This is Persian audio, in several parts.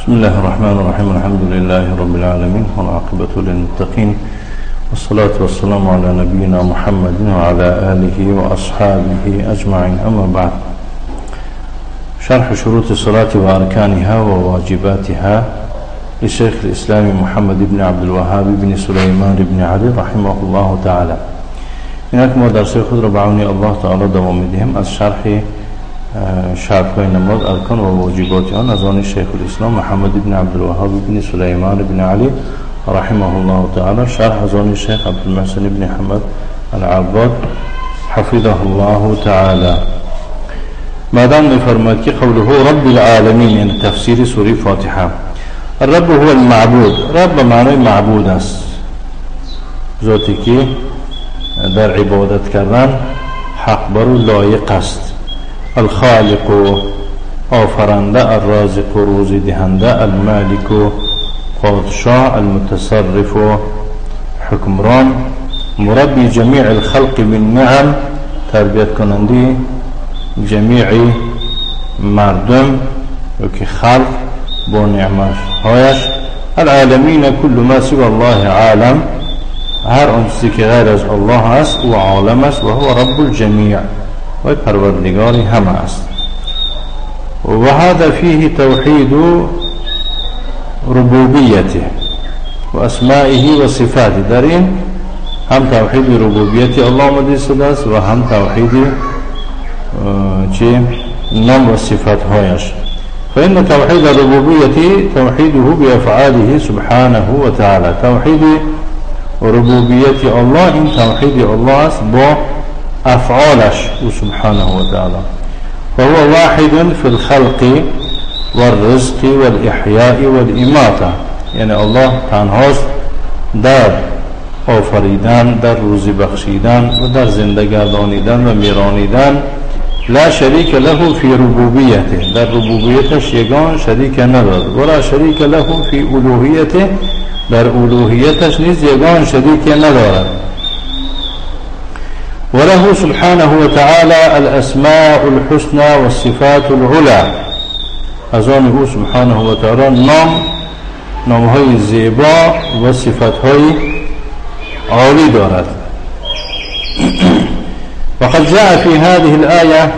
بسم الله الرحمن الرحيم. الحمد لله رب العالمين والعاقبة للمتقين والصلاة والسلام على نبينا محمد وعلى آله وأصحابه أجمعين. أما بعد، شرح شروط الصلاة وأركانها وواجباتها لشيخ الإسلام محمد بن عبد الوهاب بن سليمان بن علي رحمه الله تعالى. إنك ما درس خود ربعوني الله تعالى دوام دهم از شرح شرط های نماز، ارکان و واجبات آن از آن شیخ الاسلام محمد بن عبد الوهاب بن سليمان بن علي رحمه الله تعالى، شرح از آن شیخ عبد المحسن بن حمد العباد حفظه الله تعالى. بعدان میفرماید که قوله رب العالمین، یعنی تفسیر سوره فاتحه. الرب هو المعبود. رب معنی معبود است، ذاتی که در عبادت کردن حق بر او لایق است. الخالق آفرنده، الرازق روزی دهنده، المالک پادشاه، المتصرف حکمران، مربی جمیع الخلق بالنعم تربیت کننده جمیع مردم که خلق با نعمت هایش. العالمین کل ما سوى الله عالم، هر آن چیزی که غیر از الله است و عالم است. و هو رب الجمیع، و پروردگار همه است. و هذا فيه توحید ربوبیته و اسمائه و صفاته. در این هم توحید ربوبیت الله آمده شده است و هم توحید نام و صفات هایش. فإن توحید الربوبیت توحیده بأفعاله سبحانه و تعالی. توحید ربوبیت الله، این توحید الله است با افعالش و سبحانه و تعالی. وهو واحد في الخلق والرزق والإحياء والإماتة، یعنی الله تنهاست در آفریدن، در روزی بخشیدن و در زنده گردانیدن و میرانیدن. لا شریک له فی ربوبیته، در ربوبیتش یگان شریک ندارد. ولا شریک له فی الوهیته، در الوهیتش نیز یگان شریک ندارد. وله سبحانه وتعالى الأسماء الحسنى والصفات العلى. از آن او سبحانه وتعالى نامهای زیبا و صفتهای عالی دارد. وقد جاء في هذه الآية،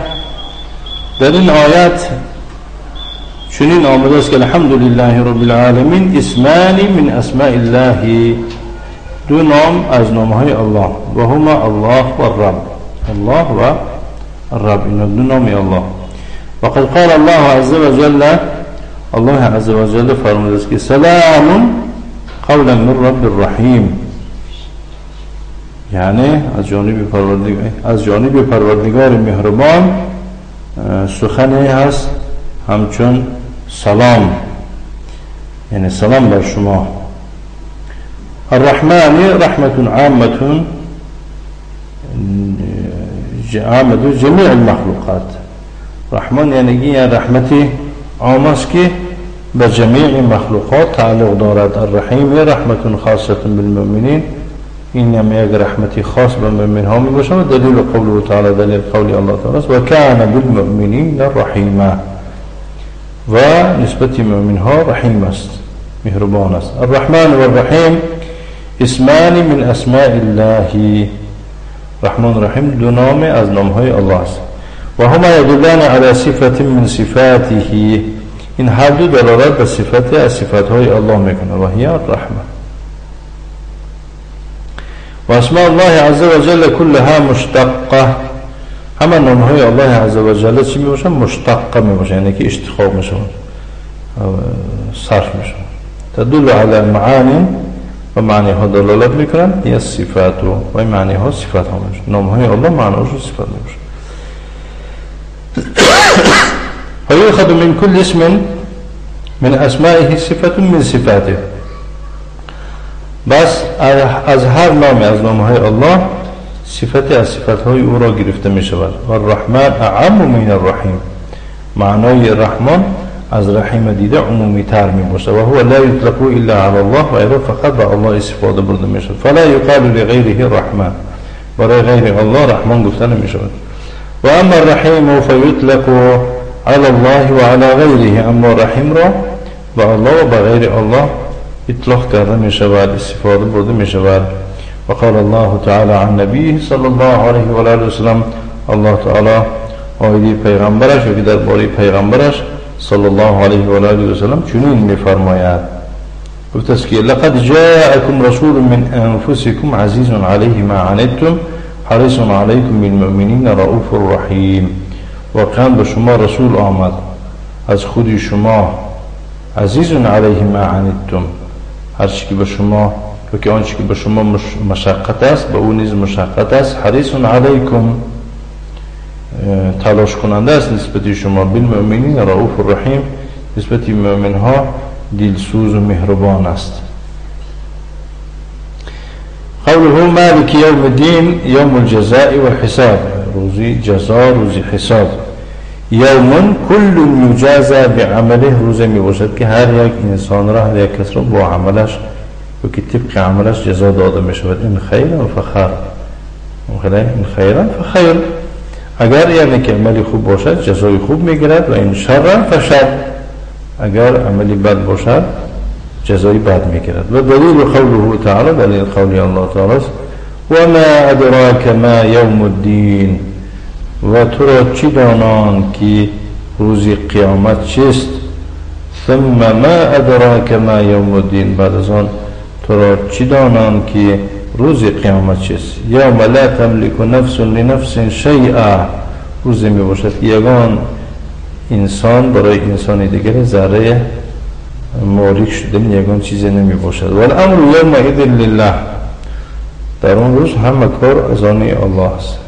در این آیت چنین آمده است که الحمد لله رب العالمين اسمان من اسماء الله، دو نام از نامهای الله، و هما الله و الرب. الله و الرب، این دو نام الله. وقد قال الله عز وجل، الله عز وجل فرموده است که سلام قولا من رب الرحیم، یعنی از جانب پروردگار مهربان سخنی هست همچون سلام، یعنی سلام بر شما. الرحمن رحمة عامة جميع المخلوقات. رحمان یعنی رحمت عام است که به جمیع مخلوقات تعلق دارد. الرحیم رحمة خاصة بالمؤمنین، این هم یک رحمتی خاص به مؤمن ها می باشد. و دلیل قوله تعالی، دلیل قول الله تعالی است و کان بالمؤمنین رحیما، و نسبت مؤمن ها رحیم است، مهربان است. الرحمن و الرحیم اسمان من اسماء الله. رحمان رحیم دو نام از نامهای الله است. و هما یدلان علی صفت من صفاته، این هر دو دلالت به صفت از صفاتهای الله میکنه. و هی الرحمه. و اسماء الله عز وجل كلها مشتقه، همه نامهای الله عز وجل چی میباشن؟ مشتقه میباشن، یعنی که اشتقاق میشن، صرف میشن. تدل علی معانی، و معنی ها دلالت میکنن. یا صفات و معنی ها صفات ها میشن. نام های الله معناش و صفات میشن. فیؤخذ من كل اسم من اسمائه صفت من صفاته. بس از هر نام از نام های الله صفت از صفات های او را گرفته می شود. و الرحمن اعم من الرحیم، معنای رحمان از رحیم دیده عمومی تر می باشه. و هو لا یطلق الا علی الله، و ایضا فقط به الله استفاده برده می شود. فلا یقال لغیره رحمن، برای غیر الله رحمان گفته نمی شود. و اما الرحیم فیطلق علی الله و علی غیره، اما رحیم را به الله و به غیر الله اطلاق کرده می شود، استفاده برده می شود. و قال الله تعالی عن نبی صلی الله علیه و آله و سلم، الله تعالی آیدی پیغمبرش و که در باره پیغمبرش صلی الله علیه و آله و سلم چنین می فرماید، گفت است که لقد جاءكم رسول من انفسكم عزیز علیه ما عنتم حریص علیکم بالمؤمنین رؤوف رحیم. واقعا به شما رسول آمد از خود شما، عزیز علیه ما عنتم، هر چی که به شما و که آنچه که به شما مشقت است به او نیز مشقت است، حریص علیکم، تلاش کننده است نسبت شما، بالمؤمنین رؤوف رحیم، نسبت مؤمن ها دلسوز و مهربان است. قوله مالک یوم الدین، یوم الجزاء والحساب، روزی جزا، روزی حساب. یوم کل یجازى بعمله، روزی می باشد که هر یک انسان را، هر یک کس را با عملش و که طبق عملش جزا داده می شود. این خیرا فخیر، این خیرا فخیر، اگر یعنی که عملی خوب باشد جزای خوب می گیرد، و این شرا فشر، اگر عملی بد باشد جزای بد می گیرد. و دلیل قوله تعالی، دلیل قولی الله تعالی است و ما ادراک ما یوم الدین، و تو را چی دانان که روز قیامت چیست؟ ثم ما ادراک ما یوم الدین، بعد از آن تو را چی دانان که روز قیامت چیست؟ یوم لا تملک نفس لنفس شیئا، روزی می باشد که یگان انسان برای انسان دیگر ذره مالک شدن یگان چیزی نمی باشد. والامر یومئذ لله، در اون روز همه کار از آن الله است.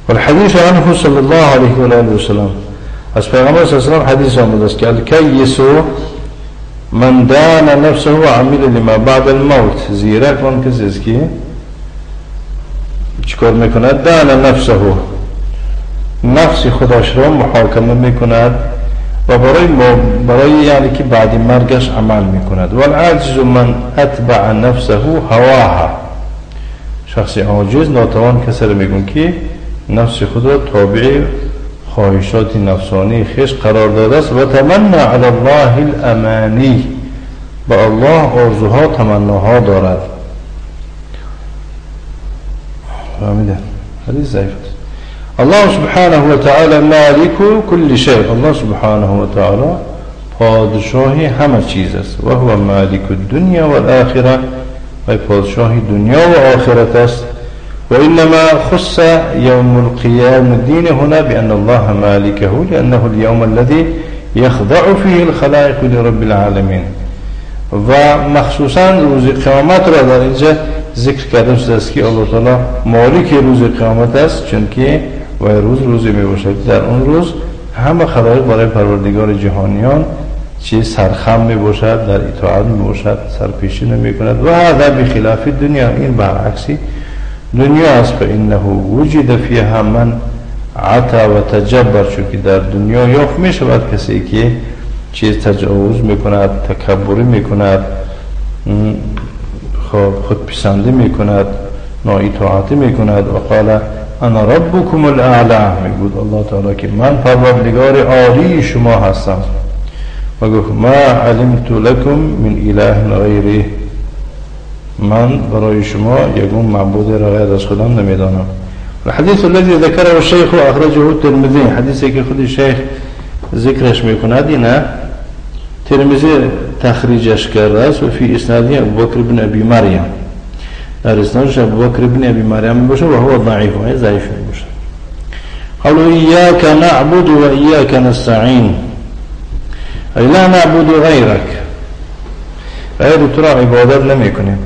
والحدیث عنه صلی الله علیه و آله و سلم، از پیغمبر صلی الله علیه و سلم حدیث آمده است که الکیس من دان نفسه و عمل لما بعد الموت، زیرک آن کسی است که چیکار میکند؟ دان نفسه، نفس خودش را محاکمه میکند و برای یعنی که بعد مرگش عمل میکند. والعاجز من اتبع نفسه هواها، شخص عاجز ناتوان کسی را میگن که نفس خود را تابع خواهشات نفسانی خیش قرار داده است. و تمنى علی الله الامانی، با الله آرزوها تمناها دارد. فهمیدن؟ حدیث ضعیف است. الله سبحانه و تعالی مالک کل شیء، الله سبحانه و تعالی پادشاهی همه چیز است. و هو مالک الدنیا و الاخره، و پادشاه دنیا و آخرت است. و انما خص یوم القیام الدین هنا بان الله مالکه لانه اليوم الذي يخضع فيه الخلائق لرب العالمین، و مخصوصا روز قیامت را در اینجا ذکر کرده شده است که الله تعالی مالک روز قیامت است، چون که و روزی می باشد در اون روز همه خلایق برای پروردگار جهانیان چه سرخم می باشد، در اطاعت می باشد، سرپیشی نمی کند. و هذا بخلاف دنیا، این برعکسی دنیا است. فانه وجد فیها من عتا و تجبر، چون که در دنیا یافت می شود کسی که چیز تجاوز می کند، تکبری می کند، خودپسندی می کند، نااطاعتی می کند. و قال انا ربکم الاعلی، می گفت الله تعالی که من پروردگار عالی شما هستم. و گفت ما علمت لكم من اله غیره، من برای شما یگون معبود را غیر از خودم نمیدانم. الحديث الذي ذكره الشيخ اخرجه الترمذي، حدیثی که خود شیخ ذکرش میکند اینه ترمذی تخریجش کرده است. و فی اسنادی ابوبکر بن ابی مریم، در اسنادش ابوبکر بن ابی مریم باشه و هو ضعیف، و ضعیف باشه. قالوا ایاک نعبد و ایاک نستعین، ای لا نعبد غیرک، غیر تو را عبادت نمی کنیم.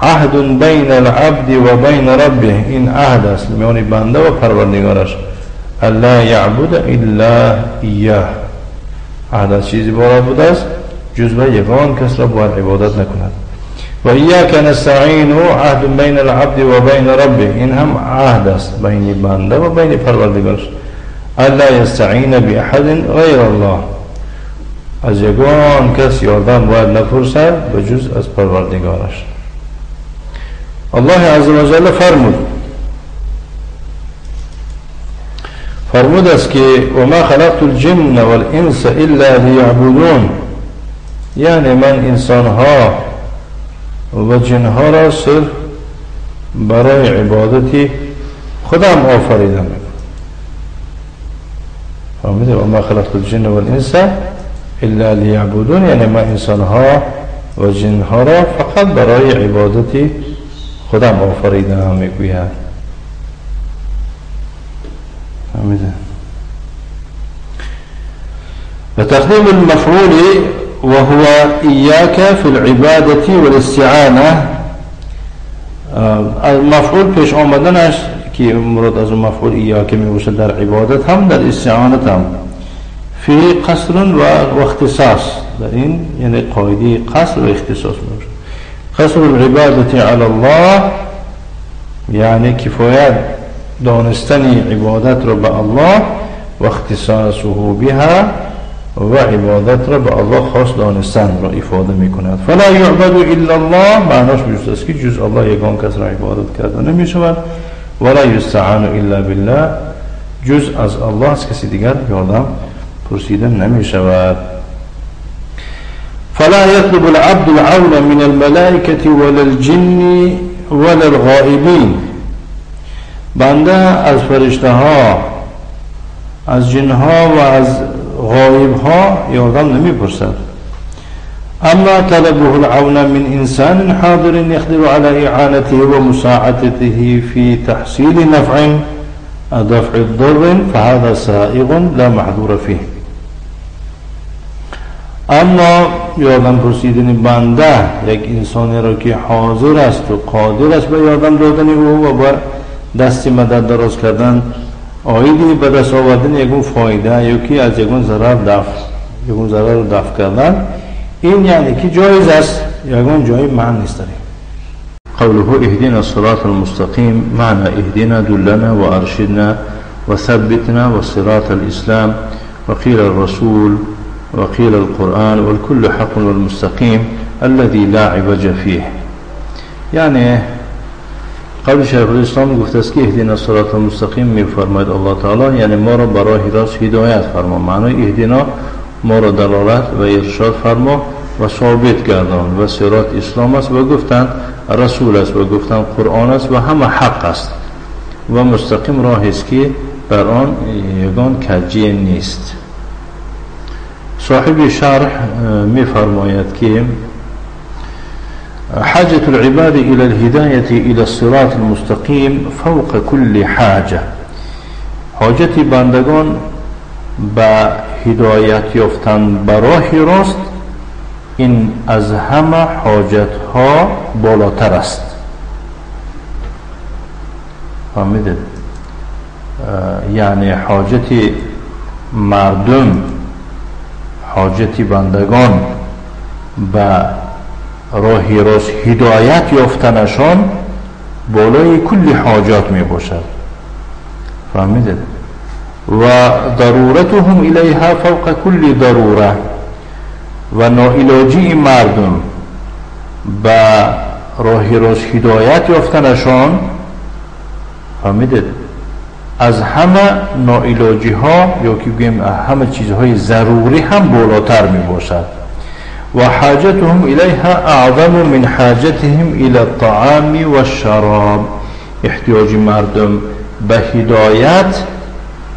عهد بین العبد و بین ربه، این عهد است میان بنده و پروردگارش. الا یعبد الا ایاه، عهد از چیزی بارد بوده است جز و یگان کس را باید عبادت نکند. و ایاک نستعین، عهد بین العبد و بین ربه، این هم عهد است بین بنده و بین پروردگارش. الا یستعین باحد غیر الله، از یگان کس یاردن باید نپرسد به جز از پروردگارش. الله عز و جل فرمود فرمود است که و ما خلقت الجن والانس الا لیعبدون، یعنی من انسانها و جنها را صرف برای عبادتی خودم آفریدم. فهمیده؟ و ما خلقت الجن والانس الا لیعبدون، یعنی من انسانها و جنها را فقط برای عبادتی خودم آفریدم میگوید. فهمیده؟ و تقدیم المفعول وهو إياك في العبادة والاستعانة، المفعول پیش آمدنش که مراد از مفعول إياك می باشد در عبادت هم در استعانت هم، فی قصر و اختصاص، در این یعنی قاعده قصر و اختصاص می باشد. قصر العبادة على الله یعنی کفایت دانستن عبادت را به الله و اختصاصه بها و عبادت را به الله خاص دانستن را افاده می کند. فلا یعبد الا الله، معناش میشه است که جز الله یگان کس را عبادت کرده نمی شود. ولا یستعان الا بالله، جز از الله از کسی دیگر یاردم پرسیده نمی شود. فلا يطلب العبد العون من الملائكة ولا الجن ولا الغائبين، بنده از فرشته ها، از جنها و از غایب ها یاردم نمی پرسد. اما طلبه العون من انسان حاضر يقدر على اعانته و مساعدته في تحصيل نفع دفع الضر فهذا سائغ لا محظور فيه. اما یاردم پرسیدن بنده یک انسانی را که حاضر است و قادر است به یاردم دادن او و با دست مدد دراز کردن آیدی به دست آوردن یکون فایده یکی از یکون ضرر رو دفع کردن، این یعنی که جایز است، یکون جای معنی نیست. قوله اهدنا الصراط المستقیم، معنی اهدنا دلنا و ارشدنا و ثبتنا و صراط الاسلام و قیل الرسول وقيل القرآن والكل حق والمستقيم الذي لا عوج فيه. يعني قبل شیخ الاسلام گفت است که اهدنا الصراط المستقیم می فرماید الله تعالی، یعنی ما را برای راست هدایت فرما. معنی اهدنا ما را دلالت و ارشاد فرما و ثابت گردان، و صراط اسلام است و گفتند رسول است و گفتند قرآن است و همه حق است، و مستقیم راه است که بر آن یگان کجی نیست. صاحب شرح می فرماید که حاجة العباد إلى الهداية إلى الصراط المستقيم فوق كل حاجة، حاجت بندگان به هدایت یافتن به راه راست این از همه حاجت ها بالاتر است. فهمیدید؟ یعنی حاجت مردم، حاجت بندگان به راه راست هدایت یافتنشان بالای کل حاجات می باشد. فهمیدید؟ و ضرورتهم الیها فوق کل ضروره، و ناعلاجی مردم به راه راست هدایت یافتنشان، فهمیدید، از همه ناعلاجی ها یا که بگیم همه چیزهای ضروری هم بالاتر می باشد. و حاجتهم الیها اعظم من حاجتهم الى الطعام و الشراب، احتیاج مردم به هدایت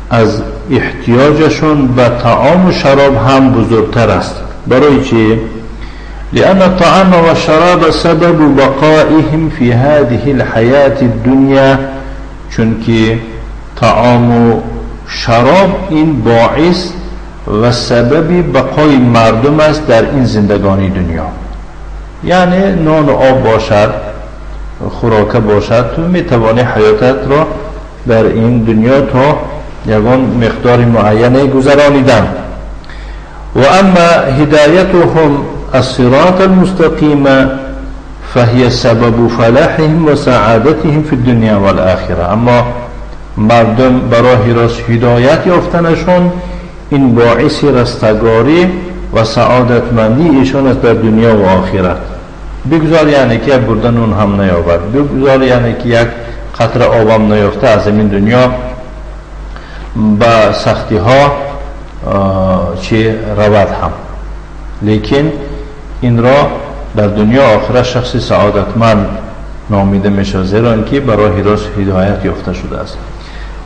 از احتیاجشون به طعام و شراب هم بزرگتر است. برای چی؟ لأن الطعام و الشراب سبب بقائهم في هذه الحياة الدنيا، چون که طعام و شراب این باعث و سبب بقای مردم است در این زندگانی دنیا. یعنی نان و آب باشد، خوراک باشد، تو میتوانی حیاتت را در این دنیا تا یگان مقدار معینه گذرانیدن. و اما هدایتهم الصراط المستقیم فهي سبب فلاحهم و سعادتهم في الدنيا والآخرة. اما مردم برای راست هدایت یافتنشون این باعث رستگاری و سعادتمندی ایشان است در دنیا و آخرت. بگذار یعنی که یک بردن اون هم نیاورد، بگذار یعنی که یک قطره آب هم نیافته از این دنیا با سختی ها چه رود هم، لیکن این را در دنیا آخرت شخص سعادتمند نامیده میشه، زیرا اینکه برای راست هدایت یافته شده است.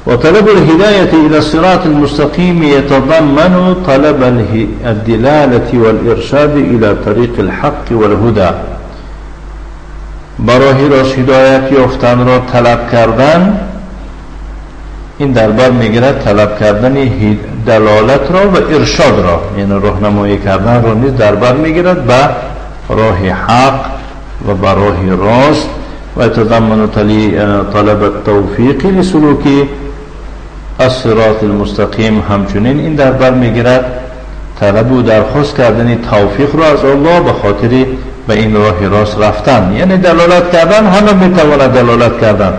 و طلب الهدایة الى الصراط المستقیم يتضمن طلب الدلالة والارشاد الى طریق الحق والهدى. برای راست هدایت یافتن را طلب کردن، این در بر میگیرد طلب کردن دلالت را و ارشاد را، یعنی راهنمایی کردن را نیز در بر میگیرد به راه حق و به راه راست. و يتضمن طلب التوفیق لسلوک الصراط المستقیم، همچنین این در بر میگیرد طلب و درخواست کردن توفیق را از الله به خاطر به این راه راست رفتن، یعنی دلالت کردن. همه میتواند دلالت کردن،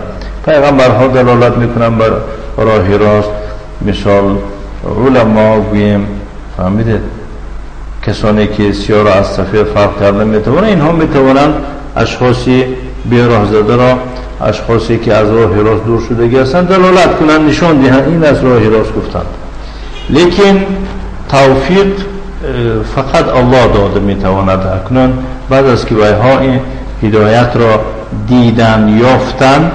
پیغمبرها دلالت میکنن بر راه راست، مثال علما گویم، فهمیدید، کسانی که سیاه را از سفید فرق کردن میتوانند، اینها میتوانند اشخاصی به راه زده را، اشخاصی که از راه راست دور شده هستند دلالت کنند، نشان دهند این از راه راست گفتند. لیکن توفیق فقط الله داده میتواند. اکنون بعد از که ویها این هدایت را دیدن یافتن،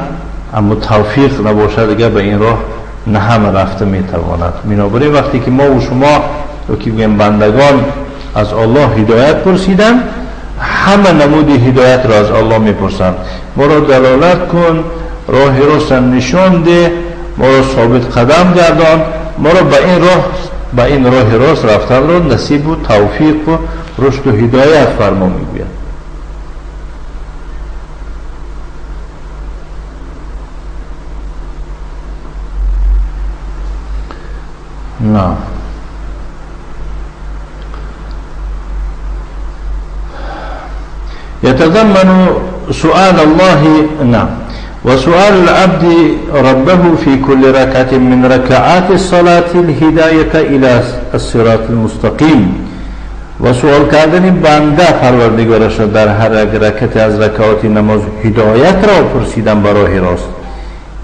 اما توفیق نباشد دیگر به این راه نه همه رفته میتواند. بنابراین وقتی که ما و شما که بگیم بندگان از الله هدایت پرسیدن، همه نمود هدایت را از الله میپرسند. ما را دلالت کن، راه راست نشان ده، ما را ثابت قدم گردان، ما را به این راه راست رفتن را نصیب و توفیق و رشد و هدایت فرما میگوید. نه يتضمن سؤال الله نعم وسؤال العبد ربه في كل ركعة من ركعات الصلاة الهداية إلى الصراط المستقيم. و سؤال کردن بنده پروردگارش در هر رکعت از رکعات نماز هدایت را پرسیدن برای راست.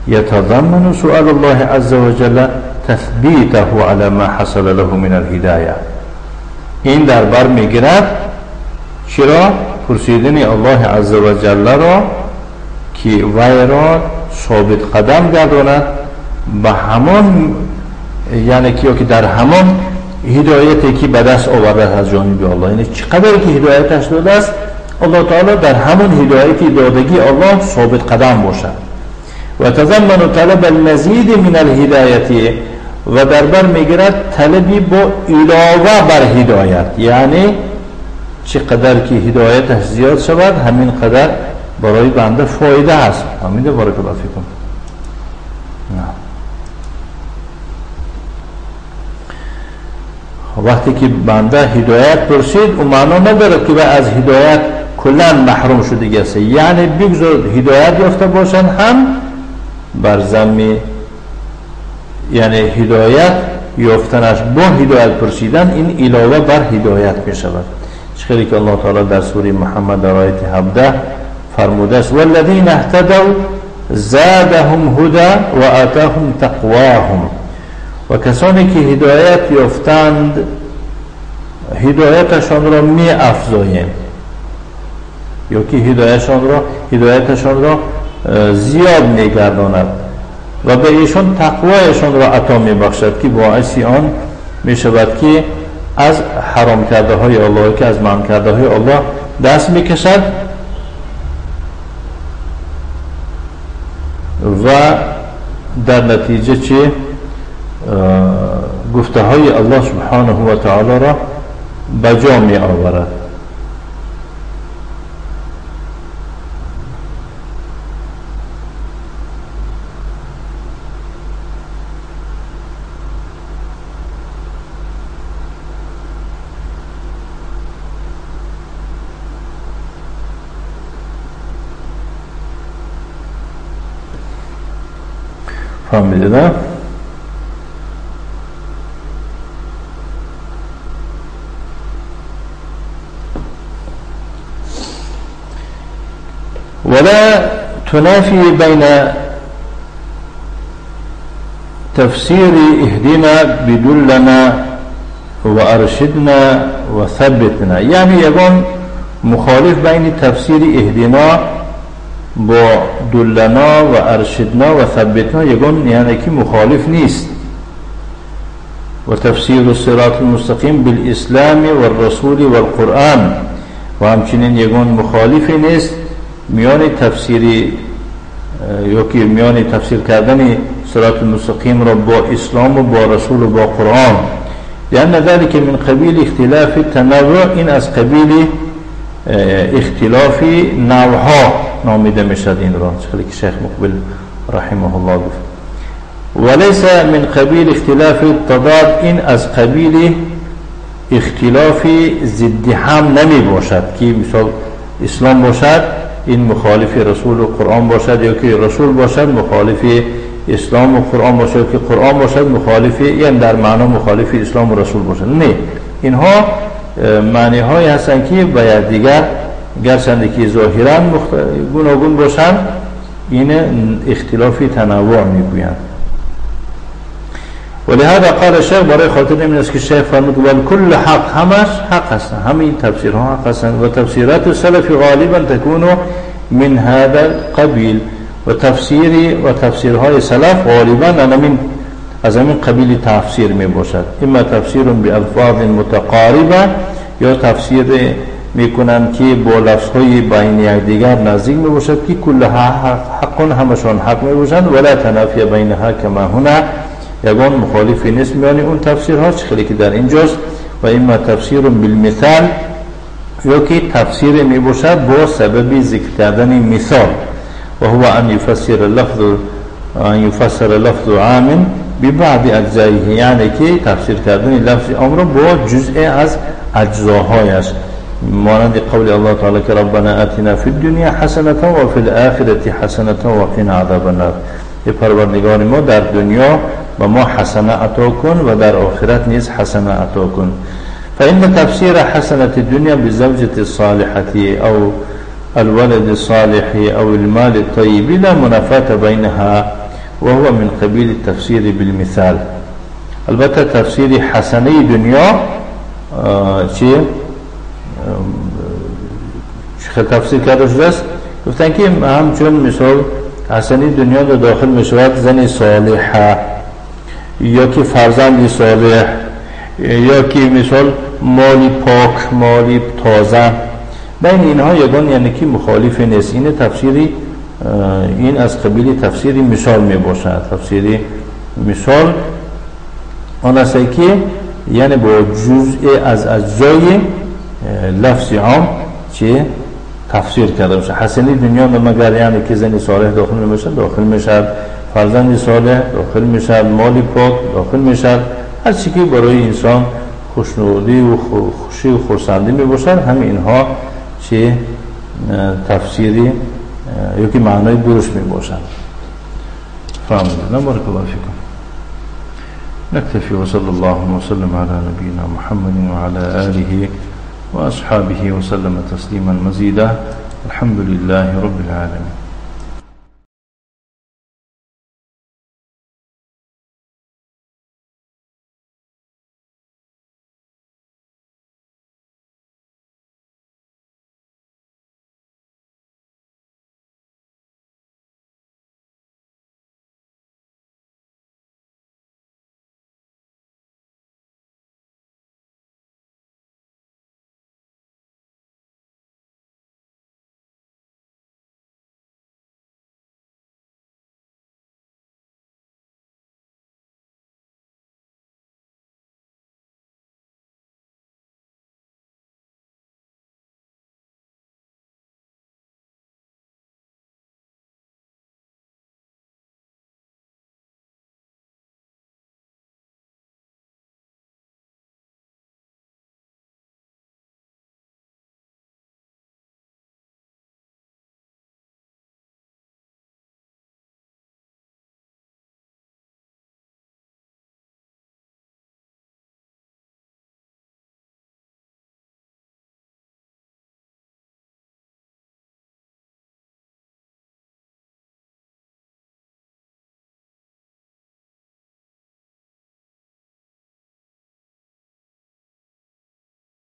يتضمن سؤال الله عز وجل تثبيته على ما حصل له من الهداية. این در بر میگیرد چرا؟ پرسیدن الله عز و جل را که وی را ثابت قدم گرداند به همان، یعنی که در همان هدایتی که به دست آورده از جانب الله، یعنی چقدر که هدایتش داده است الله تعالی در همان هدایتی دادگی الله ثابت قدم باشد. و تضمن طلب المزید من الهدایت، و در بر میگیرد طلبی با علاوه بر هدایت، یعنی چقدر که هدایتش زیاد شود همین قدر برای بنده فایده هست. حمیده بارک الله فیکم. وقتی که بنده هدایت پرسید او معنا نداره که از هدایت کلا محروم شده است، یعنی بگذار هدایت یافته باشن هم بر ذم، یعنی هدایت یافتنش با هدایت پرسیدن این علاوه بر هدایت می شود. چخیلی که الله تعالی در سوره محمد در آیت 17 فرموده است والذین اهتدوا زادهم هدى و آتاهم تقواهم. و کسانی که هدایت یافتند هدایتشان را می افزاییم، یا که هدایتشان را زیاد می گرداند و به ایشان تقوایشان را عطا می بخشد که باعث آن می شود که از حرام کرده های الله، که از منع کرده های الله دست می کشد و در نتیجه چه گفته های الله سبحانه و تعالی را بجا می آورد. فهمیده نه؟ ولا تنافي بين تفسير اهدنا بدلنا وارشدنا وثبتنا، يعني يكون مخالف بين تفسير اهدنا با دلنا و ارشدنا و ثبتنا، يكون يعني كي مخالف نيست. وتفسير الصراط المستقيم بالإسلام والرسول والقرآن، وهمچنین يكون مخالف نيست میان تفسير يوكي میان تفسير کردن صراط المستقيم را با اسلام و با رسول و با قرآن، لأن ذلك من قبيل اختلاف التنوع، این از قبیل اختلاف نوعها نامیده میشد این را، خیلی که شیخ مقبل رحمه الله گفت. وليس من قبيل اختلاف التضاد، این از قبیل اختلاف ضد هم نمی باشد که مثال اسلام باشد این مخالف رسول و قرآن باشد، یا که رسول باشد مخالف اسلام و قرآن باشد، یا که قرآن باشد مخالف، یعنی در معنا مخالف اسلام و رسول باشد. نه، اینها معنی های هستند که باید دیگر گرچند که ظاهرا گوناگون باشند این اختلاف تنوع میگویند. ولهذا قال الشيخ برای خاطر این است که شیخ فرمود والکل حق، همش حق هستند، همین تفسیرها حق هستند. و تفسیرات السلف غالبا تكون من هذا القبيل، و تفسیرهای سلف غالبا از همین قبیل تفسیر می باشد. اما تفسیر بالفاظ متقاربه، یا تفسیر میکنند که با لفظهای بین یکدیگر نزدیک می باشد که کلها حق، همشان حق می باشند، ولا تنافی بینها کما هنا، یگان مخالفی نیست میان اون تفسیرها خیلی که در اینجاست. و اما تفسیر بالمثال، یا که تفسیر می باشد با سبب ذکر کردن مثال، و هو ان يفسر لفظ عام ببعض اجزائه، یعنی که تفسیر کردن لفظ عام را با جزء از اجزاهایش، مانند قول الله تعالی که ربنا آتنا فی الدنیا حسنة و فی الآخرة حسنة و قنا عذاب النار، ای پروردگار ما در دنیا و ما حسنه عطا کن و در آخرت نیز حسنه عطا کن. فإن تفسير حسنة الدنيا بالزوجة الصالحة أو الولد الصالح أو المال الطيب لا منافاة بينها، وهو من قبيل التفسير بالمثال. البته تفسیر حسنه دنیا چه تفسیر کرده شده است، گفتن که همچون مثال حسنه دنیا رو داخل میشود زن صالحه، یا که فرزند صالح، یا که مثال مالی پاک، مالی تازه، بین اینها یگان یعنی که مخالف نیست. این تفسیری، این از قبیل تفسیری مثال می باشد. تفسیری مثال آن است که یعنی با جزء از اجزای لفظ عام چه تفسیر کرده باشه. حسنی دنیا مگر یعنی که زنی صالح داخل میشد، فرزند صالح داخل میشد، مالی پاک داخل میشد، هر چی که برای انسان خوشنودی و خوشی و خرسندی می باشد، همه اینها چه تفسیری یا که معنای درست می باشد. فهمیدن؟ بارک الله فیکم. نكتفي وصلى الله وسلم على نبينا محمد وعلى آله وأصحابه وسلم تسليما مزيدا. الحمد لله رب العالمين.